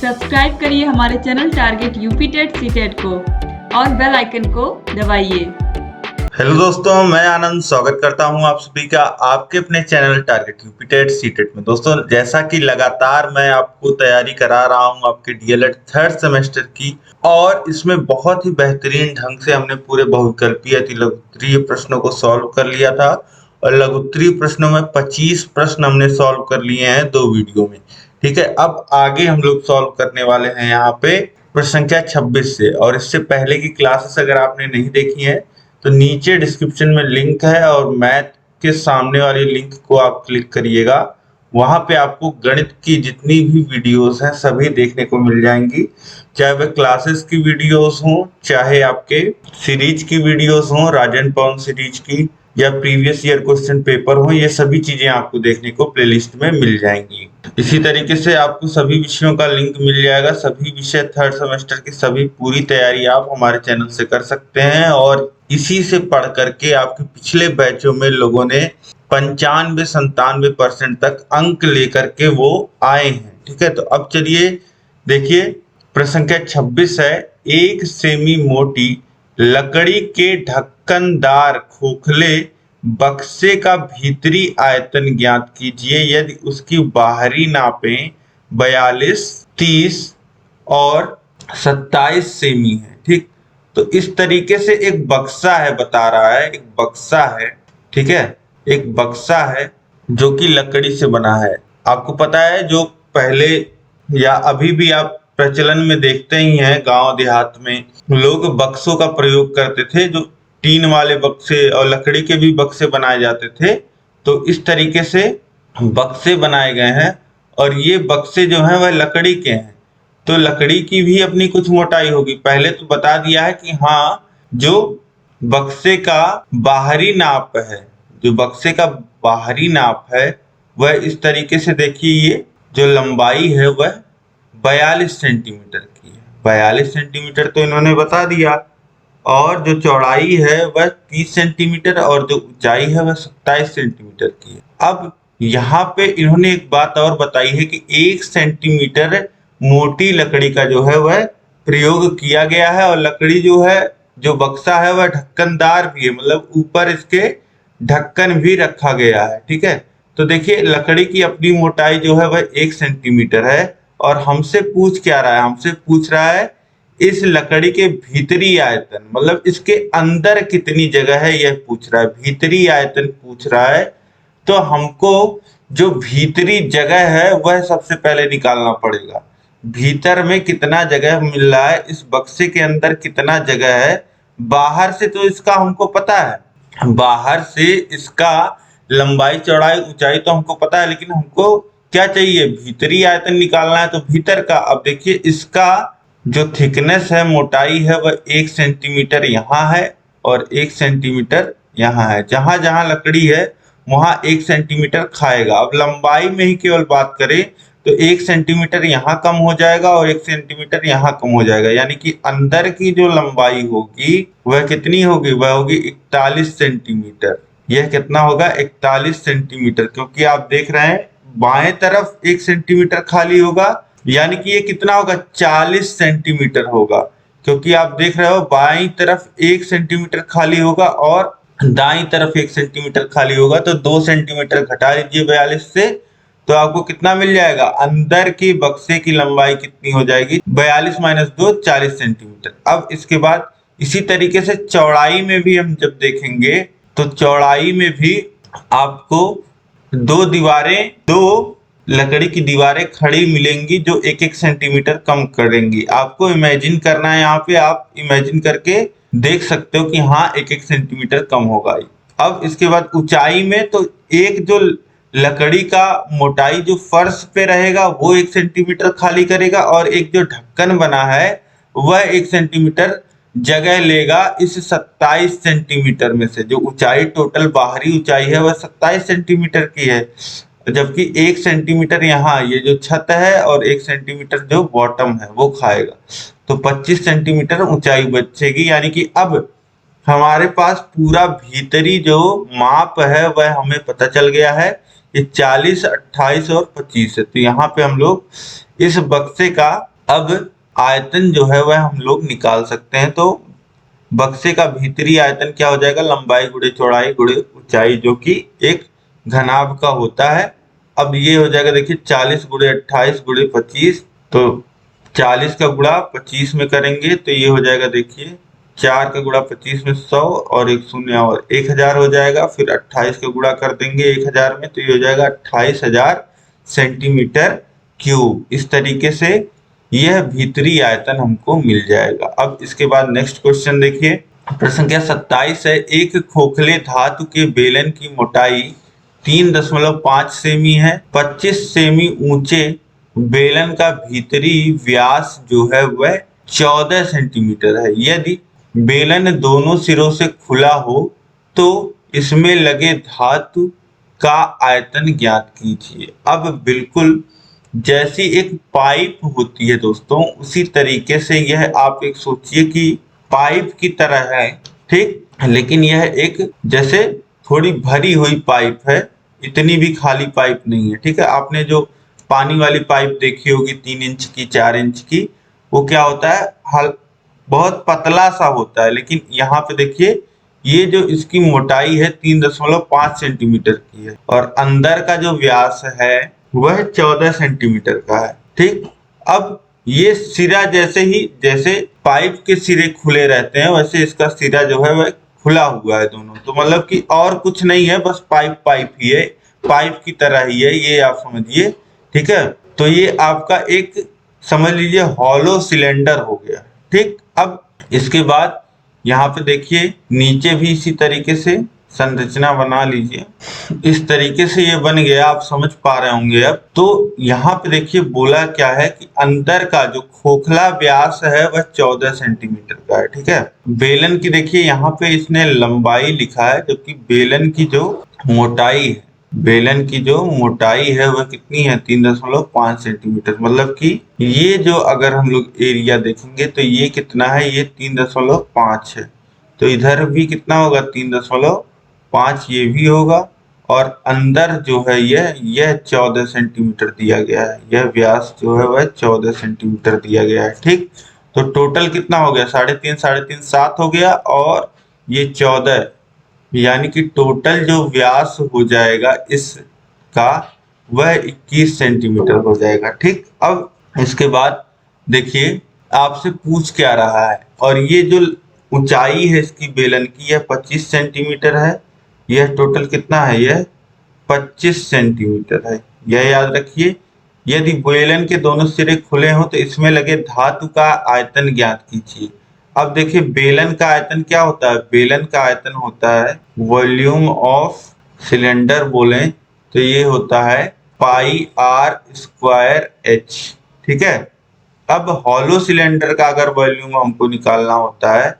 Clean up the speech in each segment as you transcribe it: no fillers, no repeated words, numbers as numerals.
Subscribe करिए हमारे channel target UP TET CTET को और बेल आइकन को दबाइए। हेलो दोस्तों, मैं आनंद स्वागत करता हूं आप सभी का आपके अपने channel target UP TET CTET में। दोस्तों, जैसा कि लगातार मैं आपको तैयारी करा रहा हूं आपके डीएलएड थर्ड सेमेस्टर की, और इसमें बहुत ही बेहतरीन ढंग से हमने पूरे बहुविकल्पीय अति लघुत्तरीय प्रश्नों को सॉल्व कर लिया था और लघुत्तरीय प्रश्नों में 25 प्रश्न हमने सॉल्व कर लिए हैं 2 वीडियो में। ठीक है, अब आगे हम लोग सॉल्व करने वाले हैं यहाँ पे प्रश्न संख्या 26 से। और इससे पहले की क्लासेस अगर आपने नहीं देखी है तो नीचे डिस्क्रिप्शन में लिंक है और मैथ के सामने वाली लिंक को आप क्लिक करिएगा। वहां पे आपको गणित की जितनी भी वीडियोस हैं सभी देखने को मिल जाएंगी, चाहे वह क्लासेस की वीडियोस हों, चाहे आपके सीरीज की वीडियोस हों, राजन पवन सीरीज की, या प्रीवियस ईयर क्वेश्चन पेपर हो, ये सभी चीजें आपको देखने को प्लेलिस्ट में मिल जाएंगी। इसी तरीके से आपको सभी विषयों का लिंक मिल जाएगा। सभी विषय थर्ड सेमेस्टर की सभी पूरी तैयारी आप हमारे चैनल से कर सकते हैं और इसी से पढ़ करके आपके पिछले बैचों में लोगों ने 95-97% तक अंक लेकर के वो आए हैं। ठीक है, तो अब चलिए देखिए, प्रश्न संख्या 26 है। एक सेमी मोटी लकड़ी के ढक्कनदार खोखले बक्से का भीतरी आयतन ज्ञात कीजिए यदि उसकी बाहरी नापें 42, 30 और 27 सेमी है। ठीक, तो इस तरीके से एक बक्सा है, बता रहा है एक बक्सा है। ठीक है, एक बक्सा है जो कि लकड़ी से बना है। आपको पता है जो पहले या अभी भी आप प्रचलन में देखते ही हैं, गांव देहात में लोग बक्सों का प्रयोग करते थे, जो टीन वाले बक्से और लकड़ी के भी बक्से बनाए जाते थे। तो इस तरीके से बक्से बनाए गए हैं और ये बक्से जो हैं वह लकड़ी के हैं। तो लकड़ी की भी अपनी कुछ मोटाई होगी। पहले तो बता दिया है कि हाँ, जो बक्से का बाहरी नाप है, जो बक्से का बाहरी नाप है वह इस तरीके से देखिए, ये जो लंबाई है वह 42 सेंटीमीटर की है। 42 सेंटीमीटर तो इन्होंने बता दिया, और जो चौड़ाई है वह 30 सेंटीमीटर और जो ऊंचाई है वह 27 सेंटीमीटर की है। अब यहाँ पे इन्होंने एक बात और बताई है कि 1 सेंटीमीटर मोटी लकड़ी का जो है वह प्रयोग किया गया है, और लकड़ी जो है, जो बक्सा है वह ढक्कनदार भी है, मतलब ऊपर इसके ढक्कन भी रखा गया है। ठीक है, तो देखिए लकड़ी की अपनी मोटाई जो है वह 1 सेंटीमीटर है, और हमसे पूछ क्या रहा है, हमसे पूछ रहा है इस लकड़ी के भीतरी आयतन, मतलब इसके अंदर कितनी जगह है यह पूछ रहा है, भीतरी आयतन पूछ रहा है। तो हमको जो भीतरी जगह है वह सबसे पहले निकालना पड़ेगा। भीतर में कितना जगह मिल रहा है, इस बक्से के अंदर कितना जगह है। बाहर से तो इसका हमको पता है, बाहर से इसका लंबाई चौड़ाई ऊंचाई तो हमको पता है, लेकिन हमको क्या चाहिए, भीतरी आयतन निकालना है। तो भीतर का, अब देखिए इसका जो थिकनेस है, मोटाई है, वह 1 सेंटीमीटर यहाँ है और 1 सेंटीमीटर यहाँ है। जहां जहां लकड़ी है वहां 1 सेंटीमीटर खाएगा। अब लंबाई में ही केवल बात करें तो 1 सेंटीमीटर यहाँ कम हो जाएगा और 1 सेंटीमीटर यहाँ कम हो जाएगा, यानी कि अंदर की जो लंबाई होगी वह कितनी होगी, वह होगी 41 सेंटीमीटर। यह कितना होगा, 41 सेंटीमीटर, क्योंकि आप देख रहे हैं बाएं तरफ 1 सेंटीमीटर खाली होगा, यानी कि ये कितना होगा, 40 सेंटीमीटर होगा। क्योंकि आप देख रहे हो बाईं तरफ 1 सेंटीमीटर खाली होगा और दाईं तरफ 1 सेंटीमीटर खाली होगा, तो 2 सेंटीमीटर घटा लीजिए 42 से, तो आपको कितना मिल जाएगा, अंदर की बक्से की लंबाई कितनी हो जाएगी, 42 माइनस 2 40 सेंटीमीटर। अब इसके बाद इसी तरीके से चौड़ाई में भी हम जब देखेंगे तो चौड़ाई में भी आपको दो लकड़ी की दीवारें खड़ी मिलेंगी जो 1-1 सेंटीमीटर कम करेंगी। आपको इमेजिन करना है, यहाँ पे आप इमेजिन करके देख सकते हो कि हाँ 1-1 सेंटीमीटर कम होगा। अब इसके बाद ऊंचाई में तो एक जो लकड़ी का मोटाई जो फर्श पे रहेगा वो 1 सेंटीमीटर खाली करेगा, और एक जो ढक्कन बना है वह 1 सेंटीमीटर जगह लेगा इस 27 सेंटीमीटर में से। जो ऊंचाई टोटल बाहरी ऊंचाई है वह 27 सेंटीमीटर की है, जबकि 1 सेंटीमीटर यहाँ ये जो छत है और 1 सेंटीमीटर जो बॉटम है वो खाएगा, तो 25 सेंटीमीटर ऊंचाई बचेगी। यानी कि अब हमारे पास पूरा भीतरी जो माप है वह हमें पता चल गया है, ये 40, 28 और 25 है। तो यहाँ पे हम लोग इस बक्से का अब आयतन जो है वह हम लोग निकाल सकते हैं। तो बक्से का भीतरी आयतन क्या हो जाएगा, लंबाई गुणे चौड़ाई गुणे ऊंचाई, जो कि एक घनाभ का होता है। अब ये हो जाएगा, देखिए 40 गुणे 28 गुणे 25, तो 40 का गुणा 25 में करेंगे तो ये हो जाएगा, देखिए 4 का गुणा 25 में 100 और एक शून्य और 1000 हो जाएगा। फिर 28 का गुणा कर देंगे 1000 में तो ये हो जाएगा 28,000 सेंटीमीटर क्यूब। इस तरीके से यह भीतरी आयतन हमको मिल जाएगा। अब इसके बाद नेक्स्ट क्वेश्चन देखिए, प्रश्न संख्या 27 है। एक खोखले धातु के बेलन की मोटाई 3.5 सेमी है। 25 सेमी ऊंचे बेलन का भीतरी व्यास जो है वह 14 सेंटीमीटर है। यदि बेलन दोनों सिरों से खुला हो तो इसमें लगे धातु का आयतन ज्ञात कीजिए। अब बिल्कुल जैसी एक पाइप होती है दोस्तों, उसी तरीके से यह आप एक सोचिए कि पाइप की तरह है, ठीक, लेकिन यह एक जैसे थोड़ी भरी हुई पाइप है, इतनी भी खाली पाइप नहीं है, ठीक है। आपने जो पानी वाली पाइप देखी होगी 3 इंच की 4 इंच की, वो क्या होता है, बहुत पतला सा होता है। लेकिन यहाँ पे देखिए ये जो इसकी मोटाई है 3.5 सेंटीमीटर की है और अंदर का जो व्यास है वह 14 सेंटीमीटर का है, ठीक। अब ये सिरा जैसे पाइप के सिरे खुले रहते हैं, वैसे इसका सिरा जो है वह खुला हुआ है दोनों। तो मतलब कि और कुछ नहीं है, बस पाइप ही है, पाइप की तरह ही है, ये आप समझिए, ठीक है। तो ये आपका एक समझ लीजिए हॉलो सिलेंडर हो गया, ठीक। अब इसके बाद यहाँ पे देखिए नीचे भी इसी तरीके से संरचना बना लीजिए। इस तरीके से ये बन गया, आप समझ पा रहे होंगे अब। तो यहाँ पे देखिए बोला क्या है कि अंदर का जो खोखला व्यास है वह 14 सेंटीमीटर का है, ठीक है। बेलन की देखिए यहाँ पे इसने लंबाई लिखा है, जबकि बेलन की जो मोटाई है वह कितनी है, 3.5 सेंटीमीटर। मतलब कि ये जो अगर हम लोग एरिया देखेंगे तो ये कितना है, ये 3.5 है। तो इधर भी कितना होगा, 3.5 ये भी होगा। और अंदर जो है यह 14 सेंटीमीटर दिया गया है, यह व्यास जो है वह 14 सेंटीमीटर दिया गया है, ठीक। तो टोटल कितना हो गया, 3.5 7 हो गया और ये 14, यानी कि टोटल जो व्यास हो जाएगा इसका वह 21 सेंटीमीटर हो जाएगा, ठीक। अब इसके बाद देखिए आपसे पूछ क्या रहा है, और ये जो ऊंचाई है इसकी बेलन की यह 25 सेंटीमीटर है। यह टोटल कितना है, यह 25 सेंटीमीटर है, यह याद रखिए। यदि बेलन के दोनों सिरे खुले हों तो इसमें लगे धातु का आयतन ज्ञात कीजिए। अब देखिए बेलन का आयतन क्या होता है, बेलन का आयतन होता है वॉल्यूम ऑफ सिलेंडर बोलें तो ये होता है पाई आर स्क्वायर एच, ठीक है। अब हॉलो सिलेंडर का अगर वॉल्यूम हमको निकालना होता है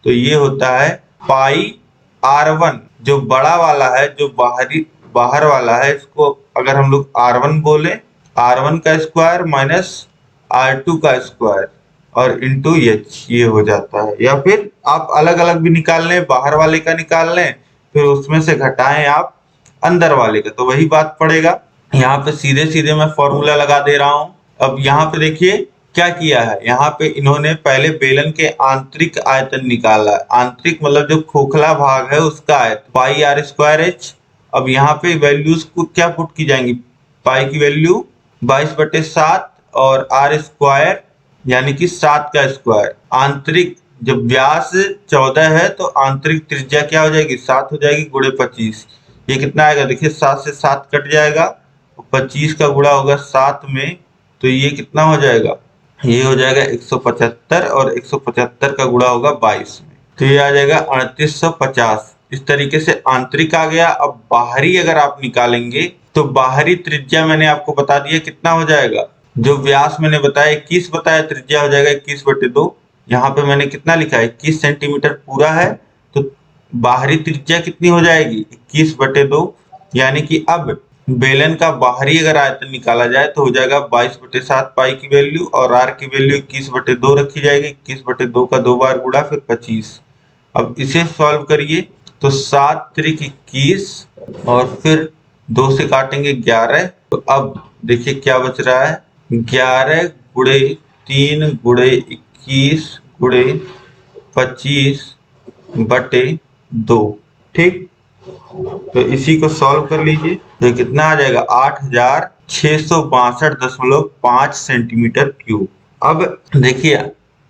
तो ये होता है पाई R1, जो बड़ा वाला है, जो बाहर वाला है, इसको अगर हम लोग R1 बोले, R1 का स्क्वायर माइनस R2 का स्क्वायर और इंटू एच, ये हो जाता है। या फिर आप अलग अलग भी निकाल लें, बाहर वाले का निकाल लें, फिर उसमें से घटाएं आप अंदर वाले का, तो वही बात पड़ेगा। यहाँ पे सीधे सीधे मैं फॉर्मूला लगा दे रहा हूँ। अब यहाँ पे देखिए क्या किया है, यहाँ पे इन्होंने पहले बेलन के आंतरिक आयतन निकाला है। आंतरिक मतलब जो खोखला भाग है उसका आयतन पाई आर स्क्वायर एच। अब यहाँ पे वैल्यूज को क्या पुट की जाएंगी, पाई की वैल्यू 22/7 और आर स्क्वायर यानी कि 7 का स्क्वायर। आंतरिक जब व्यास 14 है तो आंतरिक त्रिज्या क्या हो जाएगी, 7 हो जाएगी गुणे 25। ये कितना आएगा, देखिए 7 से 7 कट जाएगा, 25 का गुणा होगा 7 में, तो ये कितना हो जाएगा, ये हो जाएगा 175 और 175 का गुणा होगा 22 में, तो ये आ जाएगा 3850। इस तरीके से आंतरिक आ गया। अब बाहरी अगर आप निकालेंगे तो बाहरी त्रिज्या मैंने आपको बता दिया कितना हो जाएगा, जो व्यास मैंने बताया 21 बताया, त्रिज्या हो जाएगा 21/2। यहाँ पे मैंने कितना लिखा है, 21 सेंटीमीटर पूरा है, तो बाहरी त्रिज्या कितनी हो जाएगी 21/2। यानी कि अब बेलन का बाहरी अगर आयतन निकाला जाए तो हो जाएगा 22/7 पाई की वैल्यू और आर की वैल्यू 21/2 रखी जाएगी। 21/2 का 2 बार गुणा फिर 25। अब इसे सॉल्व करिए तो 7 त्रिक 21 और फिर 2 से काटेंगे 11। तो अब देखिए क्या बच रहा है, 11 गुणे 3 गुणे 21 गुणे 25/2। ठीक, तो इसी को सॉल्व कर लीजिए तो कितना आ जाएगा 8662.5 सेंटीमीटर क्यूब। अब देखिए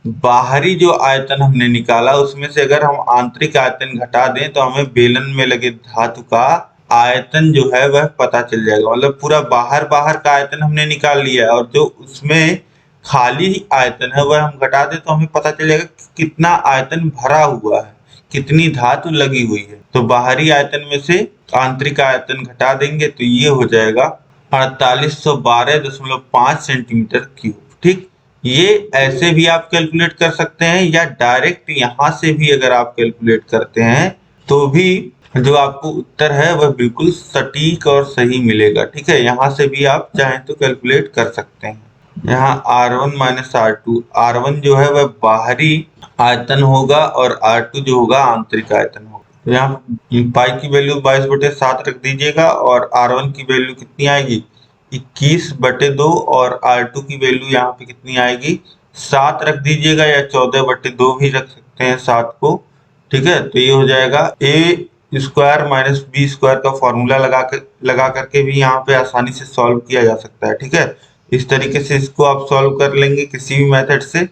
बाहरी जो आयतन हमने निकाला उसमें से अगर हम आंतरिक आयतन घटा दें तो हमें बेलन में लगे धातु का आयतन जो है वह पता चल जाएगा। मतलब पूरा बाहर का आयतन हमने निकाल लिया है और जो उसमें खाली आयतन है वह हम घटा दें तो हमें पता चल जाएगा कि कितना आयतन भरा हुआ है, कितनी धातु लगी हुई है। तो बाहरी आयतन में से आंतरिक आयतन घटा देंगे तो ये हो जाएगा 4812.5 सेंटीमीटर क्यूब। ठीक, ये ऐसे भी आप कैलकुलेट कर सकते हैं या डायरेक्ट यहाँ से भी अगर आप कैलकुलेट करते हैं तो भी जो आपको उत्तर है वह बिल्कुल सटीक और सही मिलेगा। ठीक है, यहाँ से भी आप चाहें तो कैलकुलेट कर सकते हैं। यहाँ R1 माइनस R2, R1 जो है वह बाहरी आयतन होगा और R2 जो होगा आंतरिक आयतन होगा। तो यहाँ पाई की वैल्यू 22/7 रख दीजिएगा और R1 की वैल्यू कितनी आएगी 21/2 और R2 की वैल्यू यहाँ पे कितनी आएगी 7 रख दीजिएगा या 14/2 भी रख सकते हैं 7 को। ठीक है, तो ये हो जाएगा a² माइनस b² का फॉर्मूला लगा करके भी यहाँ पे आसानी से सॉल्व किया जा सकता है। ठीक है, इस तरीके से इसको आप सॉल्व कर लेंगे किसी भी मेथड से।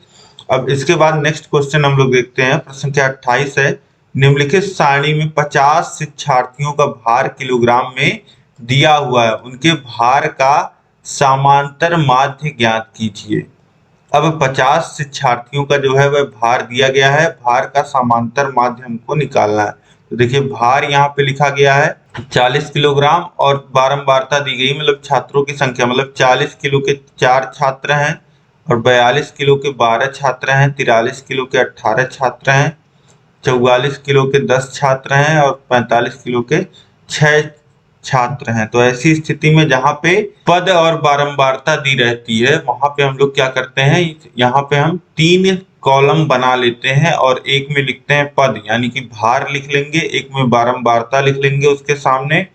अब इसके बाद नेक्स्ट क्वेश्चन हम लोग देखते हैं, प्रश्न संख्या 28 है। निम्नलिखित सारणी में 50 शिक्षार्थियों का भार किलोग्राम में दिया हुआ है, उनके भार का समांतर माध्य ज्ञात कीजिए। अब 50 शिक्षार्थियों का जो है वह भार दिया गया है, भार का समांतर माध्य हमको निकालना है। तो देखिए भार यहाँ पे लिखा गया है 40 किलोग्राम और बारंबारता दी गई, मतलब छात्रों की संख्या, मतलब 40 किलो के 4 छात्र हैं और 42 किलो के 12 छात्र हैं, 43 किलो के 18 छात्र हैं, 44 किलो के 10 छात्र हैं और 45 किलो के 6 छात्र हैं। तो ऐसी स्थिति में जहाँ पे पद और बारंबारता दी रहती है वहां पे हम लोग क्या करते हैं, यहाँ पे हम 3 कॉलम बना लेते हैं और एक में लिखते हैं पद यानी कि भार लिख लेंगे, एक में बारंबारता लिख लेंगे उसके सामने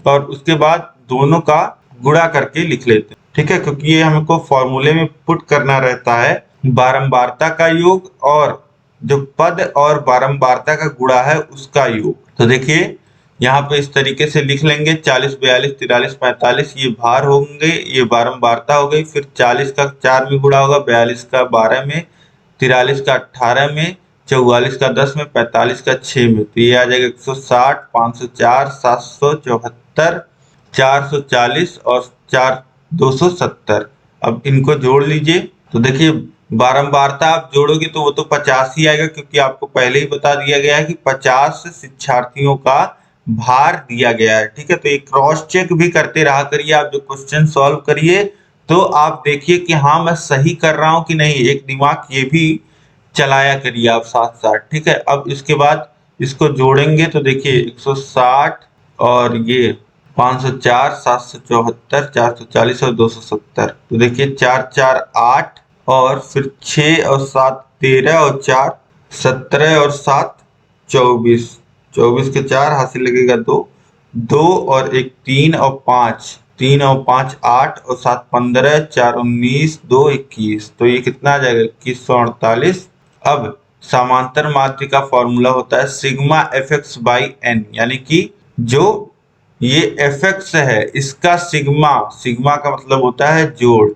और उसके बाद दोनों का गुणा करके लिख लेते हैं। ठीक है, क्योंकि ये हमको फॉर्मूले में पुट करना रहता है बारंबारता का योग और जो पद और बारंबारता का गुणा है उसका योग। तो देखिए यहाँ पे इस तरीके से लिख लेंगे 40, 42, 43, 45 ये भार होंगे, ये बारंबारता हो गई, फिर 40 का 4 में गुणा होगा, 42 का 12 में, 43 का 18 में, 44 का 10 में, 45 का 6 में। तो ये आ जाएगा 160, 504, 774, 440 और 270। अब इनको जोड़ लीजिए तो देखिए बारंबारता आप जोड़ोगे तो वो तो 50 ही आएगा, क्योंकि आपको पहले ही बता दिया गया है कि 50 शिक्षार्थियों का भार दिया गया है। ठीक है, तो एक क्रॉस चेक भी करते रहा करिए, आप जो क्वेश्चन सॉल्व करिए तो आप देखिए कि हाँ मैं सही कर रहा हूं कि नहीं, एक दिमाग ये भी चलाया करिए आप साथ साथ। ठीक है, अब इसके बाद इसको जोड़ेंगे तो देखिए 160 और ये 504, 774, 440 और 270। तो देखिए 4 4 8 और फिर 6 और 7 13 और 4 17 और 7 24, 24 के 4 हासिल लगेगा 2, 2 और 1 3 और 5, 3 और 5 8 और 7 15, 4 19, 2 21। तो ये कितना आ जाएगा 2148। अब समांतर माध्य का फॉर्मूला होता है सिग्मा fx बाई n, यानी कि जो ये fx है इसका सिग्मा का मतलब होता है जोड़,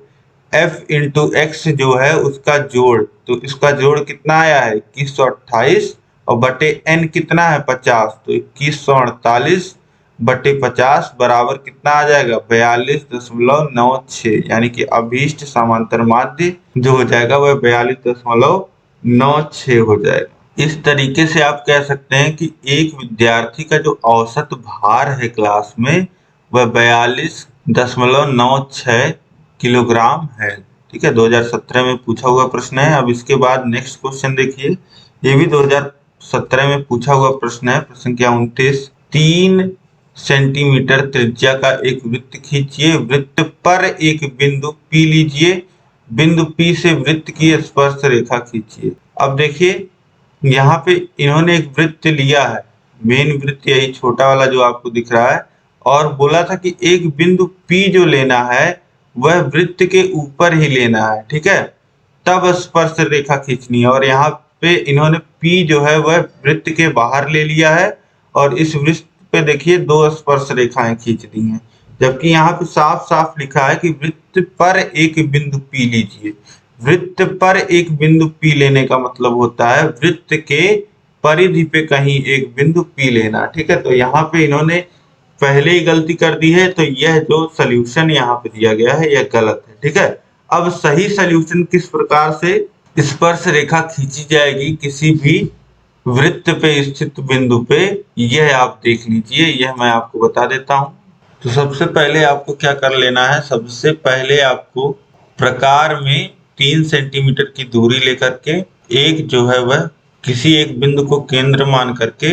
f इंटू एक्स जो है उसका जोड़, तो इसका जोड़ कितना आया है 2128 और बटे n कितना है 50, तो 2148 बटे 50 बराबर कितना आ जाएगा 42.96, यानी कि अभीष्ट समांतर माध्य जो हो जाएगा वह 42.96 हो जाएगा। इस तरीके से आप कह सकते हैं कि एक विद्यार्थी का जो औसत भार है क्लास में वह 42.96 किलोग्राम है। ठीक है, 2017 में पूछा हुआ प्रश्न है। अब इसके बाद नेक्स्ट क्वेश्चन देखिए, ये भी 2017 में पूछा हुआ प्रश्न है, प्रश्न संख्या 29। 3 सेंटीमीटर त्रिज्या का एक वृत्त खींचिए, वृत्त पर एक बिंदु P लीजिए, बिंदु P से वृत्त की स्पर्श रेखा खींचिए। अब देखिए यहाँ पे इन्होंने एक वृत्त लिया है, मेन वृत्त यही छोटा वाला जो आपको दिख रहा है, और बोला था कि एक बिंदु P जो लेना है वह वृत्त के ऊपर ही लेना है। ठीक है, तब स्पर्श रेखा खींचनी है। और यहाँ पे इन्होंने P जो है वह वृत्त के बाहर ले लिया है और इस वृत्त पे देखिए 2 स्पर्श रेखाएं खींच दी हैं, जबकि यहाँ पे साफ साफ लिखा है कि वृत्त पर एक बिंदु P लीजिए। वृत्त पर एक बिंदु P लेने का मतलब होता है वृत्त के परिधि पे कहीं एक बिंदु P लेना। ठीक है, तो यहाँ पे इन्होंने पहले ही गलती कर दी है, तो यह जो सॉल्यूशन यहाँ पे दिया गया है यह गलत है। ठीक है, अब सही सॉल्यूशन किस प्रकार से स्पर्श रेखा खींची जाएगी किसी भी वृत्त पे स्थित बिंदु पे, यह आप देख लीजिए, यह मैं आपको बता देता हूं। तो सबसे पहले आपको क्या कर लेना है, सबसे पहले आपको प्रकार में 3 सेंटीमीटर की दूरी लेकर के एक जो है वह किसी एक बिंदु को केंद्र मान करके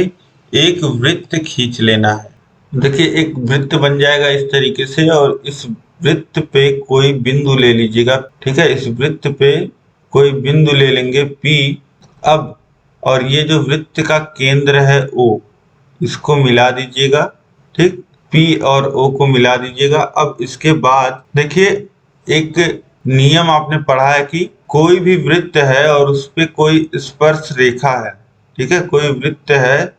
एक वृत्त खींच लेना है। देखिए एक वृत्त बन जाएगा इस तरीके से, और इस वृत्त पे कोई बिंदु ले लीजिएगा। ठीक है, इस वृत्त पे कोई बिंदु ले लेंगे P। अब और ये जो वृत्त का केंद्र है O, इसको मिला दीजिएगा। ठीक, P और O को मिला दीजिएगा। अब इसके बाद देखिए एक नियम आपने पढ़ा है कि कोई भी वृत्त है और उस पे कोई स्पर्श रेखा है। ठीक है, कोई वृत्त है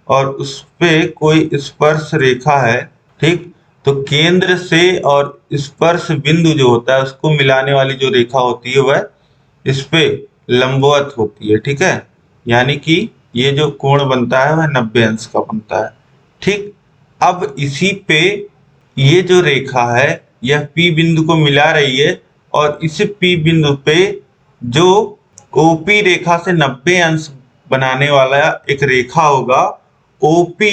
और उस पे कोई स्पर्श रेखा है। ठीक, तो केंद्र से और स्पर्श बिंदु जो होता है उसको मिलाने वाली जो रेखा होती है वह इस पे लंबवत होती है। ठीक है, यानी कि ये जो कोण बनता है वह 90 अंश का बनता है। ठीक, अब इसी पे ये जो रेखा है यह P बिंदु को मिला रही है, और इस P बिंदु पे जो OP रेखा से 90 अंश बनाने वाला एक रेखा होगा, OP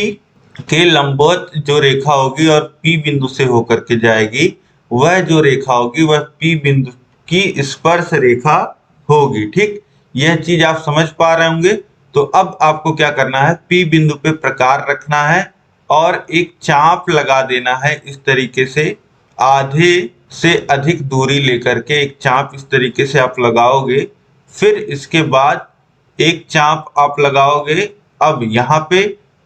के लंबवत जो रेखा होगी और P बिंदु से होकर के जाएगी, वह जो रेखा होगी वह P बिंदु की स्पर्श रेखा होगी। ठीक, यह चीज आप समझ पा रहे होंगे। तो अब आपको क्या करना है, P बिंदु पे प्रकार रखना है और एक चाप लगा देना है इस तरीके से। आधे से अधिक दूरी लेकर के एक चाप इस तरीके से आप लगाओगे, फिर इसके बाद एक चाप आप लगाओगे। अब यहाँ पे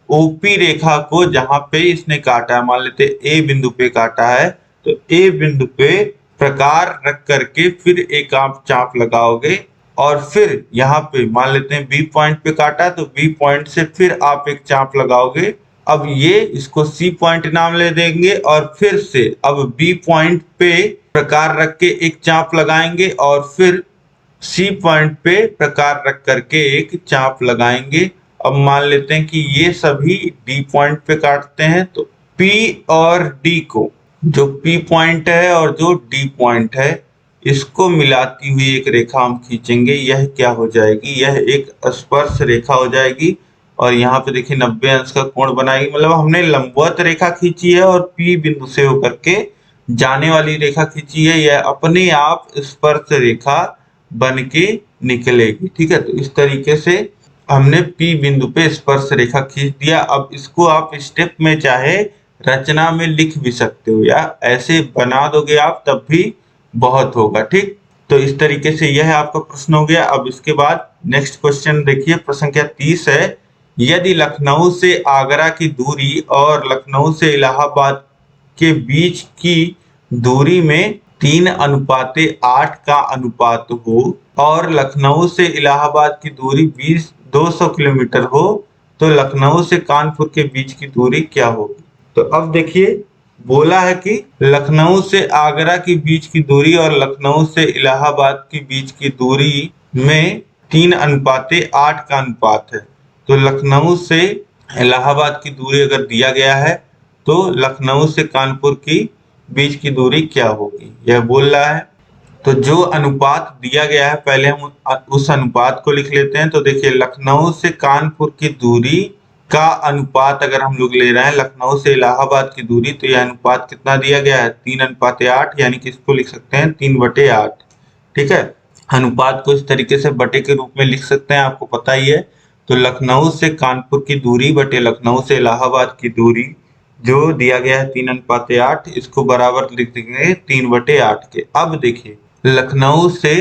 OP रेखा को जहां पे इसने काटा है, मान लेते A बिंदु पे काटा है, तो A बिंदु पे प्रकार रख करके फिर एक आप चाप लगाओगे, और फिर यहाँ पे मान लेते हैं B पॉइंट पे काटा, तो B पॉइंट से फिर आप एक चाप लगाओगे। अब ये इसको C पॉइंट नाम ले देंगे, और फिर से अब B पॉइंट पे प्रकार रख के एक चाप लगाएंगे, और फिर C पॉइंट पे प्रकार रख करके एक चाप लगाएंगे। अब मान लेते हैं कि ये सभी D पॉइंट पे काटते हैं, तो P और D को, जो P पॉइंट है और जो D पॉइंट है, इसको मिलाती हुई एक रेखा हम खींचेंगे। यह क्या हो जाएगी, यह एक स्पर्श रेखा हो जाएगी। और यहाँ पे देखिए 90 अंश का कोण बनाएगी, मतलब हमने लंबवत रेखा खींची है और P बिंदु से होकर के जाने वाली रेखा खींची है, यह अपने आप स्पर्श रेखा बन के निकलेगी। ठीक है, तो इस तरीके से हमने P बिंदु पे स्पर्श रेखा खींच दिया। अब इसको आप स्टेप में चाहे रचना में लिख भी सकते हो, या ऐसे बना दोगे आप तब भी बहुत होगा। ठीक, तो इस तरीके से यह आपका प्रश्न हो गया। अब इसके बाद नेक्स्ट क्वेश्चन देखिए, प्रश्न संख्या 30 है, यदि लखनऊ से आगरा की दूरी और लखनऊ से इलाहाबाद के बीच की दूरी में 3:8 का अनुपात हो और लखनऊ से इलाहाबाद की दूरी 200 किलोमीटर हो, तो लखनऊ से कानपुर के बीच की दूरी क्या होगी। तो अब देखिए बोला है कि लखनऊ से आगरा के बीच की दूरी और लखनऊ से इलाहाबाद के बीच की दूरी में 3:8 का अनुपात है। तो लखनऊ से इलाहाबाद की दूरी अगर दिया गया है, तो लखनऊ से कानपुर की बीच की दूरी क्या होगी, यह बोल रहा है। तो जो अनुपात दिया गया है पहले हम उस अनुपात को लिख लेते हैं। तो देखिए लखनऊ से कानपुर की दूरी का अनुपात अगर हम लोग ले रहे हैं लखनऊ से इलाहाबाद की दूरी, तो यह अनुपात कितना दिया गया है, 3:8, यानी कि इसको लिख सकते हैं 3/8। ठीक है, अनुपात को इस तरीके से बटे के रूप में लिख सकते हैं, आपको पता ही है। तो लखनऊ से कानपुर की दूरी बटे लखनऊ से इलाहाबाद की दूरी जो दिया गया है 3:8, इसको बराबर लिख देंगे 3/8 के। अब देखिए लखनऊ से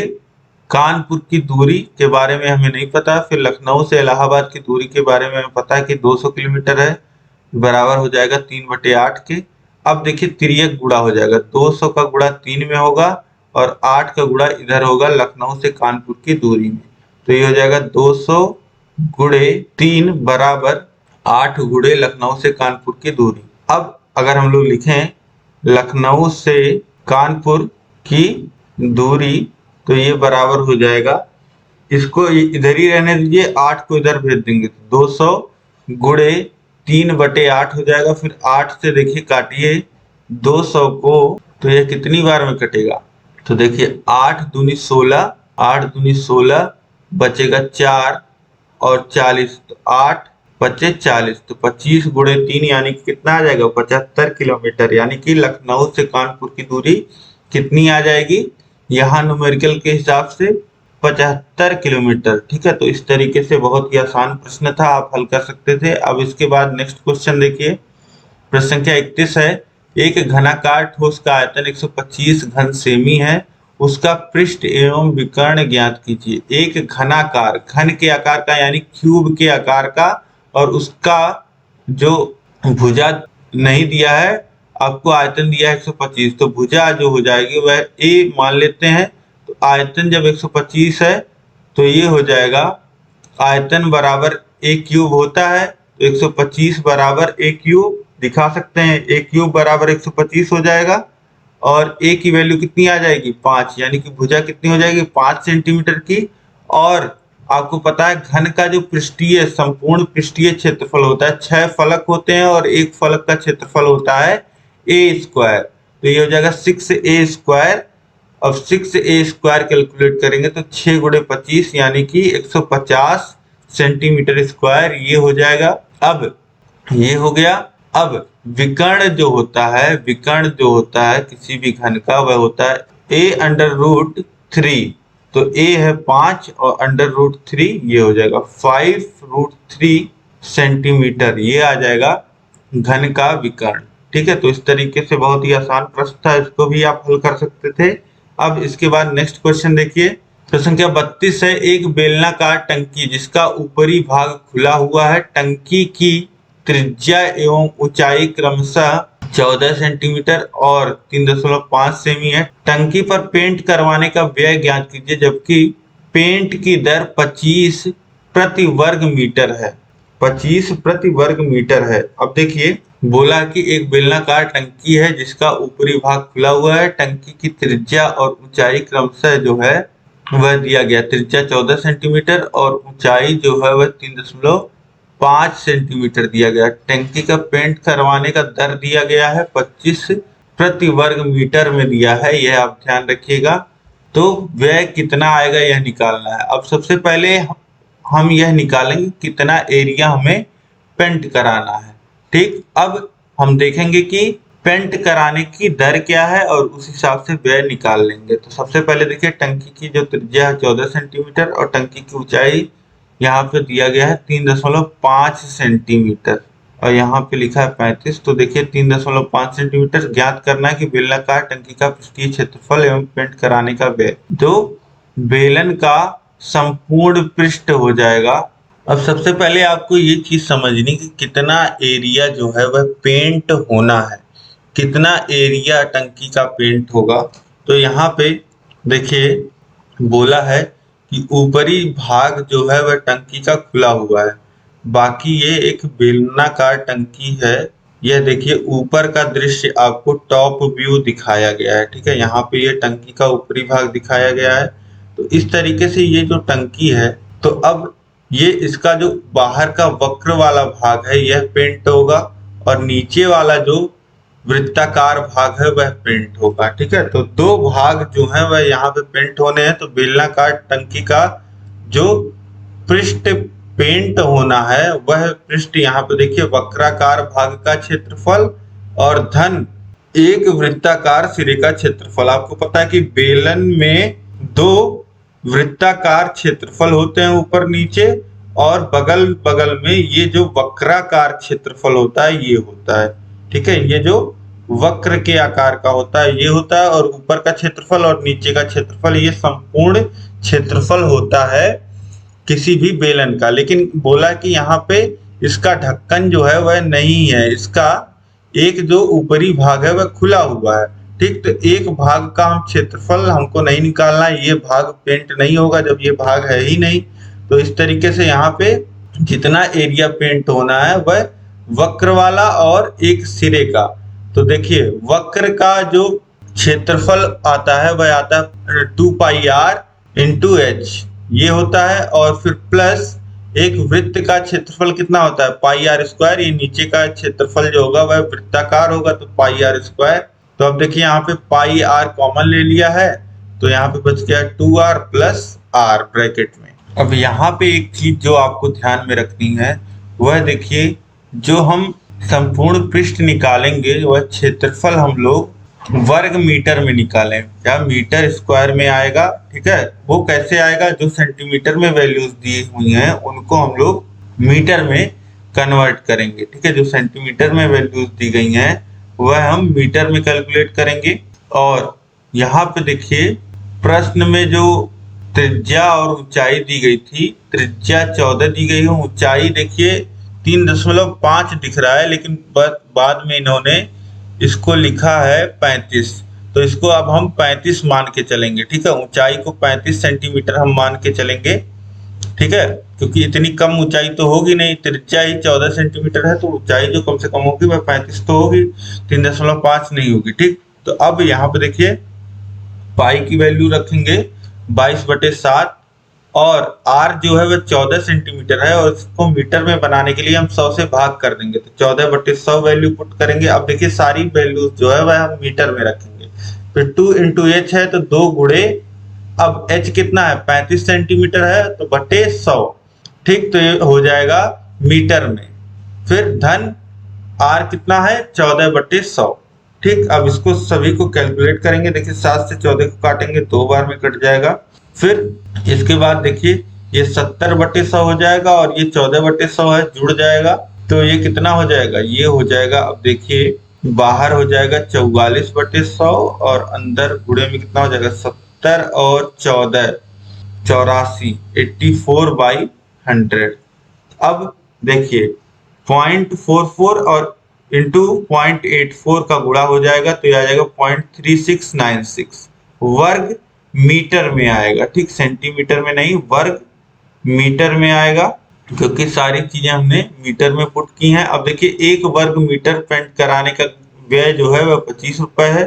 कानपुर की दूरी के बारे में हमें नहीं पता, फिर लखनऊ से इलाहाबाद की दूरी के बारे में हमें पता है कि 200 किलोमीटर है, बराबर हो जाएगा 3/8 के। अब देखिए तिर्यक गुणा हो जाएगा, 200 का गुणा 3 में होगा और 8 का गुणा इधर होगा लखनऊ से कानपुर की दूरी में। तो ये हो जाएगा 200 गुणे 3 बराबर 8 गुणे लखनऊ से कानपुर की दूरी। अब अगर हम लोग लिखें लखनऊ से कानपुर की दूरी तो ये बराबर हो जाएगा, इसको इधर ही रहने दीजिए, 8 को इधर भेज देंगे तो 200 गुणे 3/8 हो जाएगा। फिर 8 से देखिए काटिए 200 को, तो ये कितनी बार में कटेगा, तो देखिए 8 दूनी 16, 8 दूनी 16, बचेगा 4 और 40, तो 8 बचे 40, तो 25 गुणे 3 यानी कि कितना आ जाएगा 75 किलोमीटर। यानी कि लखनऊ से कानपुर की दूरी कितनी आ जाएगी, यहाँ न्यूमेरिकल के हिसाब से 75 किलोमीटर। ठीक है, तो इस तरीके से बहुत ही आसान प्रश्न था, आप हल कर सकते थे। अब इसके बाद नेक्स्ट क्वेश्चन देखिए, प्रश्न संख्या 31 है, एक घनाकार ठोस का आयतन 125 घन सेमी है, उसका पृष्ठ एवं विकर्ण ज्ञात कीजिए। एक घनाकार, घन के आकार का यानी क्यूब के आकार का, और उसका जो भुजा नहीं दिया है आपको, आयतन दिया है 125, तो भुजा जो हो जाएगी वह ए मान लेते हैं। तो आयतन जब 125 है तो ये हो जाएगा आयतन बराबर ए क्यूब होता है, तो 125 बराबर ए क्यूब दिखा सकते हैं, ए क्यूब बराबर 125 हो जाएगा। और ए की वैल्यू कितनी आ जाएगी 5, यानी कि भुजा कितनी हो जाएगी 5 सेंटीमीटर की। और आपको पता है घन का जो पृष्ठीय संपूर्ण पृष्ठीय क्षेत्रफल होता है, 6 फलक होते हैं और एक फलक का क्षेत्रफल होता है ए स्क्वायर, तो ये हो जाएगा 6a स्क्वायर। अब 6a स्क्वायर कैलकुलेट करेंगे तो 6 गुणे 25 यानी कि 150 सेंटीमीटर स्क्वायर ये हो जाएगा। अब ये हो गया। अब विकर्ण जो होता है, विकर्ण जो होता है किसी भी घन का, वह होता है a√3, तो a है 5 और √3 ये हो जाएगा 5√3 सेंटीमीटर, ये आ जाएगा घन का विकर्ण। ठीक है, तो इस तरीके से बहुत ही आसान प्रश्न था, इसको भी आप हल कर सकते थे। अब इसके बाद नेक्स्ट क्वेश्चन देखिए, प्रश्न संख्या 32 है, एक बेलनाकार टंकी जिसका ऊपरी भाग खुला हुआ है, टंकी की त्रिज्या एवं ऊंचाई क्रमशः 14 सेंटीमीटर और 3.5 सेमी है। टंकी पर पेंट करवाने का व्यय ज्ञात कीजिए, जबकि पेंट की दर 25 प्रति वर्ग मीटर है। 25 प्रति वर्ग मीटर है। अब देखिए बोला कि एक बेलनाकार टंकी है जिसका ऊपरी भाग खुला हुआ है, टंकी की त्रिज्या और ऊंचाई क्रमशः जो है वह दिया गया, त्रिज्या 14 सेंटीमीटर और ऊंचाई जो है वह 3.5 सेंटीमीटर दिया गया। टंकी का पेंट करवाने का दर दिया गया है 25 प्रति वर्ग मीटर में दिया है, यह आप ध्यान रखिएगा। तो व्यय कितना आएगा यह निकालना है। अब सबसे पहले हम यह निकालेंगे कितना एरिया हमें पेंट कराना है। ठीक, अब हम देखेंगे कि पेंट कराने की दर क्या है और उस हिसाब से व्यय निकाल लेंगे। तो सबसे पहले देखिए टंकी की जो त्रिज्या है 14 सेंटीमीटर और टंकी की ऊंचाई यहाँ पे दिया गया है 3.5 सेंटीमीटर और यहाँ पे लिखा है 35। तो देखिए 3.5 सेंटीमीटर ज्ञात करना है कि बेलनाकार टंकी का पृष्ठीय क्षेत्रफल एवं पेंट कराने का व्यय, जो बेलन का संपूर्ण पृष्ठ हो जाएगा। अब सबसे पहले आपको ये चीज समझनी कि कितना एरिया जो है वह पेंट होना है, कितना एरिया टंकी का पेंट होगा। तो यहाँ पे देखिए बोला है कि ऊपरी भाग जो है वह टंकी का खुला हुआ है, बाकी ये एक बेलनाकार टंकी है। यह देखिए ऊपर का दृश्य आपको टॉप व्यू दिखाया गया है। ठीक है, यहाँ पे ये टंकी का ऊपरी भाग दिखाया गया है। तो इस तरीके से ये जो टंकी है, तो अब ये इसका जो बाहर का वक्र वाला भाग है यह पेंट होगा और नीचे वाला जो वृत्ताकार भाग है वह पेंट होगा। ठीक है, तो दो भाग जो है वह यहाँ पे पेंट होने हैं। तो बेलनाकार टंकी का जो पृष्ठ पेंट होना है वह पृष्ठ यहाँ पे देखिए वक्राकार भाग का क्षेत्रफल और धन एक वृत्ताकार सिरे का क्षेत्रफल। आपको पता है कि बेलन में दो वृत्ताकार क्षेत्रफल होते हैं ऊपर नीचे, और बगल बगल में ये जो वक्राकार क्षेत्रफल होता है ये होता है। ठीक है, ये जो वक्र के आकार का होता है ये होता है, और ऊपर का क्षेत्रफल और नीचे का क्षेत्रफल ये संपूर्ण क्षेत्रफल होता है किसी भी बेलन का। लेकिन बोला कि यहाँ पे इसका ढक्कन जो है वह नहीं है, इसका एक जो ऊपरी भाग है वह खुला हुआ है। ठीक, तो एक भाग का हम क्षेत्रफल हमको नहीं निकालना है, ये भाग पेंट नहीं होगा जब ये भाग है ही नहीं। तो इस तरीके से यहाँ पे जितना एरिया पेंट होना है वह वक्र वाला और एक सिरे का। तो देखिए वक्र का जो क्षेत्रफल आता है वह आता है 2 पाई आर इंटू एच, ये होता है, और फिर प्लस एक वृत्त का क्षेत्रफल कितना होता है पाई आर स्क्वायर, ये नीचे का क्षेत्रफल जो होगा वह वृत्ताकार होगा तो पाई आर स्क्वायर। तो अब देखिए यहाँ पे पाई आर कॉमन ले लिया है तो यहाँ पे बच गया 2r प्लस आर ब्रैकेट में। अब यहाँ पे एक चीज जो आपको ध्यान में रखनी है वह देखिए, जो हम संपूर्ण पृष्ठ निकालेंगे वह क्षेत्रफल हम लोग वर्ग मीटर में निकालें, क्या मीटर स्क्वायर में आएगा, ठीक है। वो कैसे आएगा, जो सेंटीमीटर में वैल्यूज दी हुई हैं उनको हम लोग मीटर में कन्वर्ट करेंगे, ठीक है। जो सेंटीमीटर में वैल्यूज दी गई हैं वह हम मीटर में कैलकुलेट करेंगे। और यहाँ पे देखिए प्रश्न में जो त्रिज्या और ऊंचाई दी गई थी, त्रिज्या 14 दी गई है, ऊंचाई देखिए 3.5 दिख रहा है, लेकिन बाद में इन्होंने इसको लिखा है 35, तो इसको अब हम 35 मान के चलेंगे, ठीक है। ऊंचाई को 35 सेंटीमीटर हम मान के चलेंगे, ठीक है, क्योंकि इतनी कम ऊंचाई तो होगी नहीं, त्रिज्या ही 14 सेंटीमीटर है तो ऊंचाई जो कम से कम होगी वह 35 तो होगी, 3.5 नहीं होगी, ठीक। तो अब यहाँ पे देखिए पाई की वैल्यू रखेंगे 22/7 और r जो है वह 14 सेंटीमीटर है और इसको मीटर में बनाने के लिए हम 100 से भाग कर देंगे तो 14/100 वैल्यू पुट करेंगे। अब देखिए सारी वैल्यूज जो है वह हम मीटर में रखेंगे, फिर 2 इंटू एच है तो 2 गुणे, अब h कितना है 35 सेंटीमीटर है तो बटे 100, ठीक, तो ये हो जाएगा मीटर में। फिर धन r कितना है 14/100, ठीक। अब इसको सभी को कैलकुलेट करेंगे, देखिए 7 से 14 को काटेंगे 2 बार में कट जाएगा। फिर इसके बाद देखिए ये 70/100 हो जाएगा और ये 14/100 है, जुड़ जाएगा तो ये कितना हो जाएगा, ये हो जाएगा, अब देखिए बाहर हो जाएगा 44/100 और अंदर गुणे में कितना हो जाएगा 70 और 14 84, 84/100। अब देखिए 0.44 और इंटू 0.84 का गुणा हो जाएगा तो यह आ जाएगा 0.3696 वर्ग मीटर में आएगा, ठीक, सेंटीमीटर में नहीं, वर्ग मीटर में आएगा, क्योंकि सारी चीजें हमने मीटर में पुट की हैं। अब देखिए 1 वर्ग मीटर पेंट कराने का व्यय जो है वह 25 रुपए है,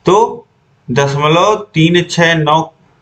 तो 0.369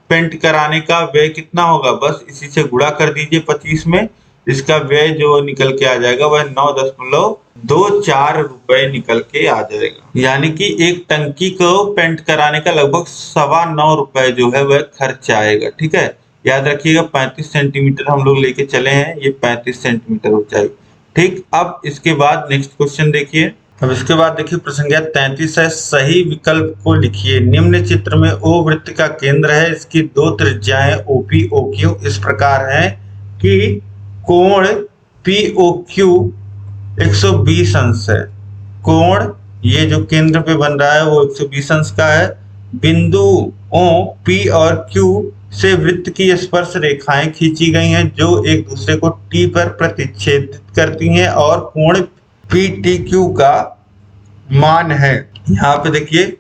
पेंट कराने का व्यय कितना होगा, बस इसी से गुणा कर दीजिए 25 में, इसका व्यय जो निकल के आ जाएगा वह 9.24 रुपए निकल के आ जाएगा। यानी कि एक टंकी को पेंट कराने का लगभग 9.25 रुपए जो है वह खर्च आएगा, ठीक है। याद रखिएगा 35 सेंटीमीटर हम लोग लेके चले हैं, ये 35 सेंटीमीटर ऊंचाई, ठीक। अब इसके बाद नेक्स्ट क्वेश्चन देखिए। अब इसके बाद देखिए प्रश्न संख्या 33 है, सही विकल्प को लिखिए। निम्न चित्र में O वृत्त का केंद्र है, इसकी 2 त्रिज्याएं OP OQ इस प्रकार हैं कि कोण POQ 120 अंश है, कोण ये जो केंद्र पे बन रहा है वो 120 अंश का है। बिंदुओं P और Q से वृत्त की स्पर्श रेखाएं खींची गई हैं जो एक दूसरे को T पर प्रतिच्छेदित करती हैं और कोण PTQ का मान है। यहाँ पे देखिए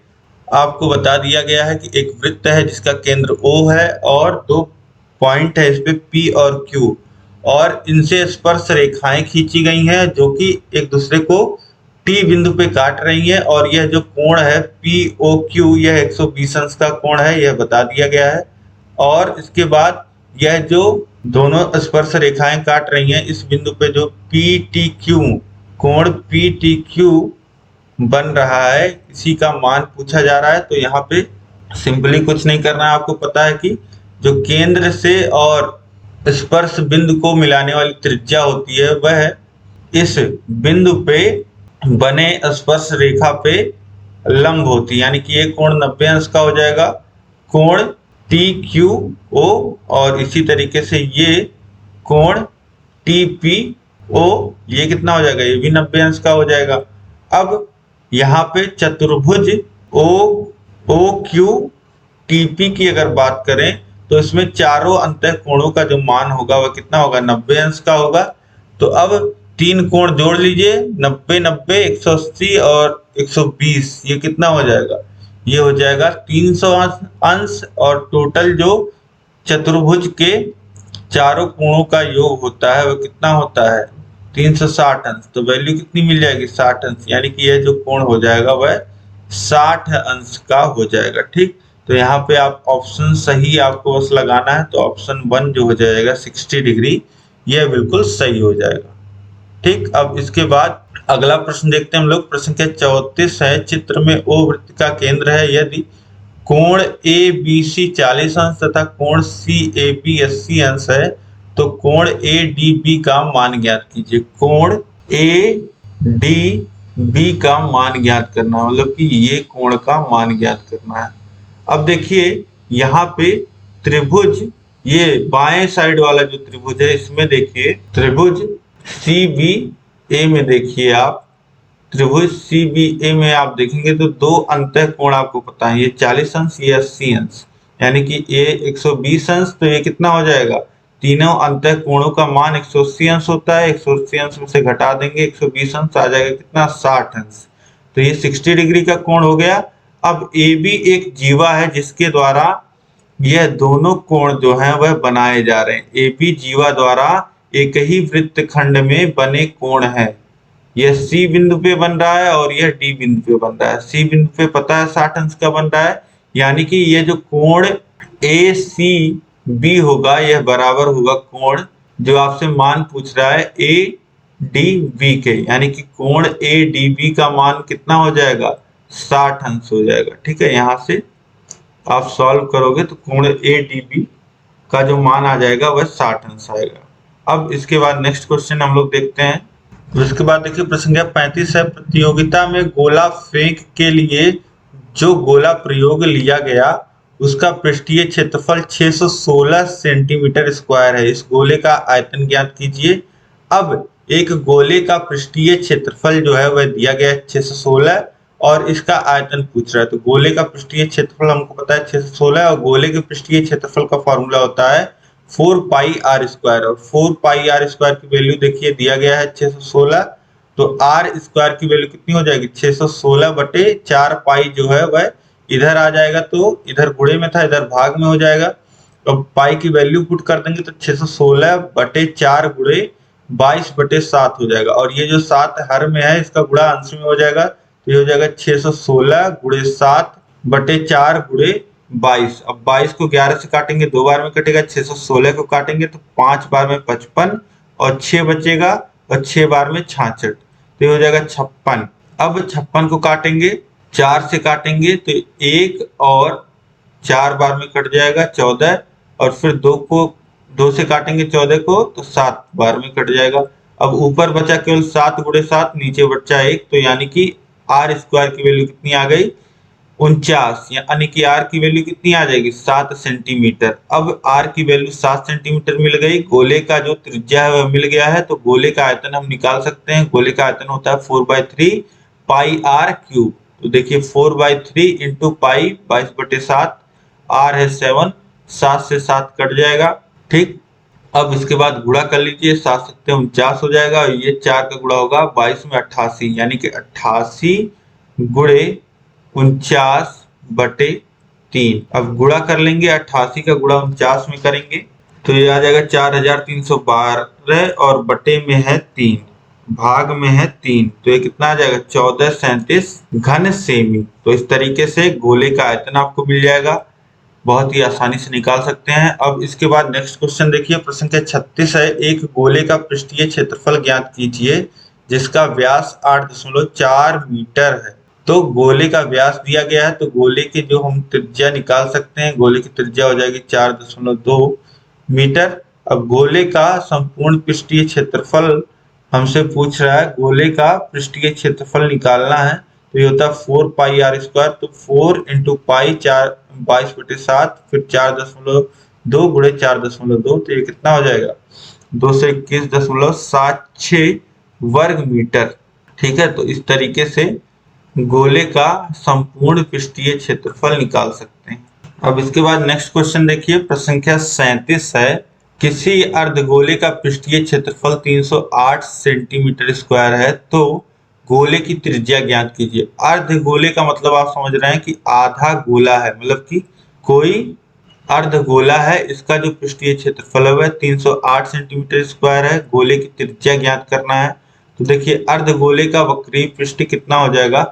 आपको बता दिया गया है कि एक वृत्त है जिसका केंद्र O है और 2 पॉइंट है इस पे P और Q, और इनसे स्पर्श रेखाएं खींची गई हैं जो कि एक दूसरे को T बिंदु पे काट रही हैं, और यह जो कोण है POQ यह 120 अंश का कोण है, यह बता दिया गया है। और इसके बाद यह जो दोनों स्पर्श रेखाएं काट रही हैं इस बिंदु पे जो PTQ कोण PTQ बन रहा है इसी का मान पूछा जा रहा है। तो यहाँ पे सिंपली कुछ नहीं करना है, आपको पता है कि जो केंद्र से और स्पर्श बिंदु को मिलाने वाली त्रिज्या होती है वह इस बिंदु पे बने स्पर्श रेखा पे लंब होती है, यानी कि ये कोण 90 अंश का हो जाएगा कोण TQO, और इसी तरीके से ये कोण TPO ये कितना हो जाएगा, ये भी 90 अंश का हो जाएगा। अब यहाँ पे चतुर्भुज OQTP की अगर बात करें तो इसमें चारों अंतः कोणों का जो मान होगा वह कितना होगा, 90 अंश का होगा। तो अब 3 कोण जोड़ लीजिए, 90 90 180 और 120, ये कितना हो जाएगा, ये हो जाएगा 300 अंश, और टोटल जो चतुर्भुज के चारों कोणों का योग होता है वो कितना होता है 360 अंश। तो वैल्यू कितनी मिल जाएगी 60 अंश, यानी कि यह जो कोण हो जाएगा वह 60 अंश का हो जाएगा। ठीक, तो यहाँ पे आप ऑप्शन सही आपको बस लगाना है, तो ऑप्शन 1 जो हो जाएगा 60 डिग्री, यह बिल्कुल सही हो जाएगा। ठीक, अब इसके बाद अगला प्रश्न देखते हैं हम लोग। प्रश्न संख्या 34 है, चित्र में O वृत्त का केंद्र है, यदि कोण ABC 40 अंश तथा कोण CAB 80 अंश है तो कोण ADB का मान ज्ञात कीजिए। कोण ADB का मान ज्ञात करना है, मतलब कि ये कोण का मान ज्ञात करना है। अब देखिए यहाँ पे त्रिभुज, ये बाएं साइड वाला जो त्रिभुज है इसमें देखिए त्रिभुज CBA में देखिए आप त्रिभुज CBA में आप देखेंगे तो दो अंतः कोण आपको पता है, ये 40 अंश, ये 80 अंश, यानी कि ये 120 अंश, तो ये कितना हो जाएगा, तीनों अंतः कोणों का मान 180 अंश होता है। 180 अंश में से घटा देंगे 120 अंश, आ जाएगा कितना 60 अंश। तो ये 60 डिग्री का कोण हो गया। अब AB एक जीवा है जिसके द्वारा यह दोनों कोण जो हैं वह बनाए जा रहे हैं। AB जीवा द्वारा एक ही वृत्त खंड में बने कोण है। यह C बिंदु पे बन रहा है और यह D बिंदु पे बन रहा है। C बिंदु पे पता है 60 अंश का बन रहा है, यानी कि यह जो कोण ACB होगा यह बराबर होगा कोण जो आपसे मान पूछ रहा है ADB के, यानी कि कोण ADB का मान कितना हो जाएगा 60 अंश हो जाएगा। ठीक है, यहाँ से आप सॉल्व करोगे तो कोण ADB का जो मान आ जाएगा वह 60 अंश आएगा। अब इसके बाद नेक्स्ट क्वेश्चन हम लोग देखते हैं। उसके बाद देखिए प्रश्न संख्या 35 है, प्रतियोगिता में गोला फेंक के लिए जो गोला प्रयोग लिया गया उसका पृष्ठीय क्षेत्रफल 616 सेंटीमीटर स्क्वायर है। इस गोले का आयतन ज्ञात कीजिए। अब एक गोले का पृष्ठीय क्षेत्रफल जो है वह दिया गया है 616 और इसका आयतन पूछ रहा है। तो गोले का पृष्ठीय क्षेत्रफल हमको पता है 616 और गोले के पृष्ठीय क्षेत्रफल का फॉर्मूला होता है 4πr स्क्वायर, और 4πr स्क्वायर की वैल्यू देखिए दिया गया है 616, तो r स्क्वायर की वैल्यू कितनी हो जाएगी 616 बटे 4 पाई जो है वह इधर आ जाएगा, तो इधर गुणे में था इधर भाग में हो जाएगा। तो पाई की वैल्यू पुट कर देंगे तो 616 बटे 4 गुणे 22 बटे 7 हो जाएगा, और ये जो 7 हर में है इसका गुणा अंश में हो जाएगा, तो ये हो जाएगा 616 गुणे 7 बटे 4 गुणे 22। अब 22 को 11 से काटेंगे 2 बार में कटेगा, 616 को काटेंगे तो 5 बार में 55 और 6 बचेगा और 6 बार में 66, तो ये हो जाएगा 56। अब 56 को काटेंगे 4 से काटेंगे तो 1 और 4 बार में कट जाएगा 14, और फिर 2 से काटेंगे 14 को तो 7 बार में कट जाएगा। अब ऊपर बचा केवल 7 गुणे 7, नीचे बचा 1, तो यानी कि r स्क्वायर की वैल्यू कितनी आ गई 49, यानी कि r की वैल्यू कितनी आ जाएगी 7 सेंटीमीटर। अब r की वैल्यू 7 सेंटीमीटर मिल गई, गोले का जो त्रिज्या है वह मिल गया है, तो गोले का आयतन हम निकाल सकते हैं। गोले का आयतन होता है 4/3 पाई r क्यूब। तो देखिए 4/3 इंटू पाई 22/7, r है 7, 7 से 7 कट जाएगा। ठीक, अब इसके बाद गुणा कर लीजिए, 7 7 49 हो जाएगा, और ये 4 का गुणा होगा 22 में 88, यानी कि 88 गुणे 49/3। अब गुणा कर लेंगे, 88 का गुणा 49 में करेंगे तो ये आ जाएगा 4312, और बटे में है 3, भाग में है 3, तो ये कितना आ जाएगा 1437 घन सेमी। तो इस तरीके से गोले का आयतन आपको मिल जाएगा, बहुत ही आसानी से निकाल सकते हैं। अब इसके बाद नेक्स्ट क्वेश्चन देखिए, प्रश्न संख्या 36 है, एक गोले का पृष्ठीय क्षेत्रफल ज्ञात कीजिए जिसका व्यास 8.4 मीटर है। तो गोले का व्यास दिया गया है, तो गोले के जो हम त्रिज्या निकाल सकते हैं, गोले की त्रिज्या हो जाएगी 4.2 मीटर। अब गोले का संपूर्ण पृष्ठीय क्षेत्रफल हमसे पूछ रहा है, गोले का पृष्ठीय क्षेत्रफल निकालना है, तो ये होता है 4πr स्क्वायर, तो 4 इंटू पाई 22/7, फिर 4.2 गुणे 4.2, तो ये कितना हो जाएगा 221.76 वर्ग मीटर। ठीक है, तो इस तरीके से गोले का संपूर्ण पृष्ठीय क्षेत्रफल निकाल सकते हैं। अब इसके बाद नेक्स्ट क्वेश्चन देखिए, प्रश्न संख्या 37 है, किसी अर्धगोले का पृष्ठीय क्षेत्रफल 308 सेंटीमीटर स्क्वायर है, तो गोले की त्रिज्या ज्ञात कीजिए। अर्ध गोले का मतलब आप समझ रहे हैं कि आधा गोला है, मतलब कि कोई अर्ध गोला है, इसका जो पृष्ठीय क्षेत्रफल है वह 308 सेंटीमीटर स्क्वायर है। गोले की त्रिज्या ज्ञात करना है। तो देखिए अर्ध गोले का वक्रीय पृष्ठ कितना हो जाएगा,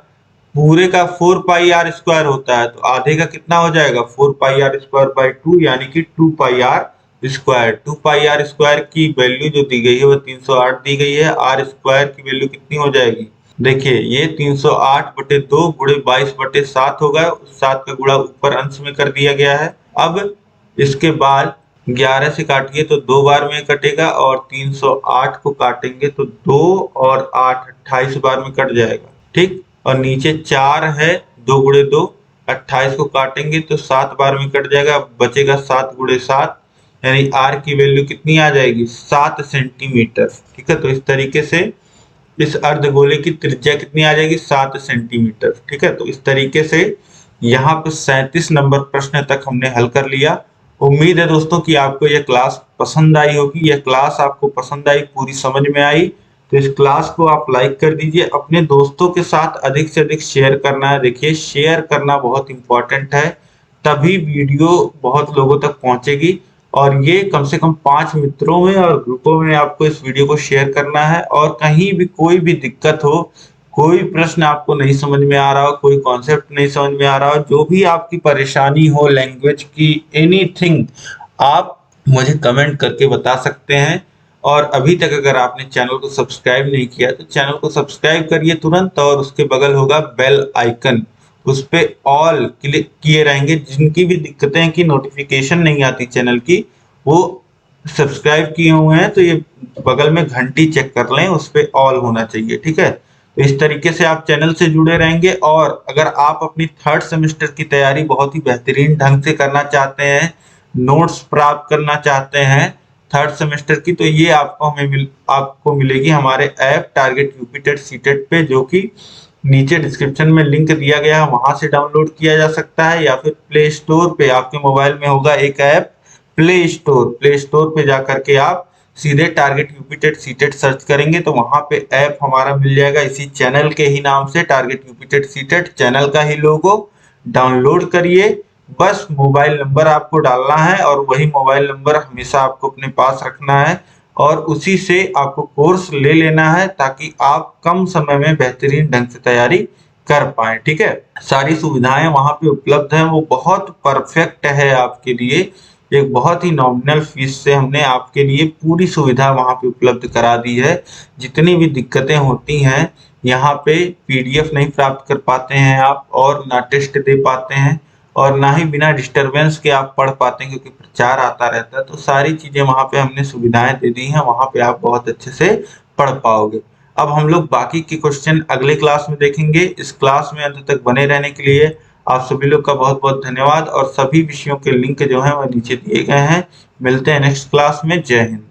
पूरे का 4 पाई आर स्क्वायर होता है, तो आधे का कितना हो जाएगा 4 पाई आर स्क्वायर बाई 2 यानी कि 2 pi r square. 2 pi r square की वैल्यू जो दी गई है वो 308 दी गई है। आर स्क्वायर की वैल्यू कितनी हो जाएगी, देखिए ये 308/2 गुणे 22/7 होगा। उस 7 का गुणा ऊपर अंश में कर दिया गया है। अब इसके बाद 11 से काटिए तो 2 बार में कटेगा और 308 को काटेंगे तो 2 और 8 28 बार में कट जाएगा, ठीक। और नीचे 4 है, 2 गुणे 2 28 को काटेंगे तो 7 बार में कट जाएगा, बचेगा 7 गुणे 7 यानी आर की वैल्यू कितनी आ जाएगी 7 सेंटीमीटर, ठीक है। तो इस तरीके से इस अर्धगोले की त्रिज्या कितनी आ जाएगी 7 सेंटीमीटर, ठीक है। तो इस तरीके से यहाँ पे 37 नंबर प्रश्न तक हमने हल कर लिया। उम्मीद है दोस्तों कि आपको यह क्लास पसंद आई होगी। यह क्लास आपको पसंद आई, पूरी समझ में आई, तो इस क्लास को आप लाइक कर दीजिए। अपने दोस्तों के साथ अधिक से अधिक शेयर करना है। देखिए शेयर करना बहुत इंपॉर्टेंट है, तभी वीडियो बहुत लोगों तक पहुंचेगी। और ये कम से कम 5 मित्रों में और ग्रुपों में आपको इस वीडियो को शेयर करना है। और कहीं भी कोई भी दिक्कत हो, कोई प्रश्न आपको नहीं समझ में आ रहा हो, कोई कॉन्सेप्ट नहीं समझ में आ रहा हो, जो भी आपकी परेशानी हो लैंग्वेज की, एनीथिंग, आप मुझे कमेंट करके बता सकते हैं। और अभी तक अगर आपने चैनल को सब्सक्राइब नहीं किया तो चैनल को सब्सक्राइब करिए तुरंत, और उसके बगल होगा बेल आइकन, उस पे ऑल क्लिक किए रहेंगे। जिनकी भी दिक्कतें हैं कि नोटिफिकेशन नहीं आती चैनल की, वो सब्सक्राइब किए हुए हैं तो ये बगल में घंटी चेक कर लें, उस पे ऑल होना चाहिए, ठीक है। तो इस तरीके से आप चैनल से जुड़े रहेंगे। और अगर आप अपनी 3rd सेमेस्टर की तैयारी बहुत ही बेहतरीन ढंग से करना चाहते हैं, नोट्स प्राप्त करना चाहते हैं 3rd सेमेस्टर की, तो ये आपको मिलेगी हमारे ऐप टारगेट यूपीटेट सीटेट पे, जो कि नीचे डिस्क्रिप्शन में लिंक दिया गया है, वहां से डाउनलोड किया जा सकता है। या फिर प्ले स्टोर पे आपके मोबाइल में होगा एक ऐप प्ले स्टोर पे जाकर के आप सीधे टारगेट यूपीटेट सीटेट सर्च करेंगे तो वहां पे ऐप हमारा मिल जाएगा, इसी चैनल के ही नाम से टारगेट यूपीटेट सीटेट, चैनल का ही लोगो। डाउनलोड करिए, बस मोबाइल नंबर आपको डालना है और वही मोबाइल नंबर हमेशा आपको अपने पास रखना है और उसी से आपको कोर्स ले लेना है, ताकि आप कम समय में बेहतरीन ढंग से तैयारी कर पाए, ठीक है। सारी सुविधाएं वहां पे उपलब्ध हैं, वो बहुत परफेक्ट है आपके लिए। एक बहुत ही नॉमिनल फीस से हमने आपके लिए पूरी सुविधा वहां पे उपलब्ध करा दी है। जितनी भी दिक्कतें होती हैं यहाँ पे, पीडीएफ नहीं प्राप्त कर पाते हैं आप, और ना टेस्ट दे पाते हैं, और ना ही बिना डिस्टरबेंस के आप पढ़ पाते हैं, क्योंकि प्रचार आता रहता है। तो सारी चीजें वहां पे हमने सुविधाएं दे दी हैं, वहां पे आप बहुत अच्छे से पढ़ पाओगे। अब हम लोग बाकी के क्वेश्चन अगले क्लास में देखेंगे। इस क्लास में अंत तक बने रहने के लिए आप सभी लोग का बहुत बहुत धन्यवाद। और सभी विषयों के लिंक जो है वह नीचे दिए गए हैं। मिलते हैं नेक्स्ट क्लास में। जय हिंद।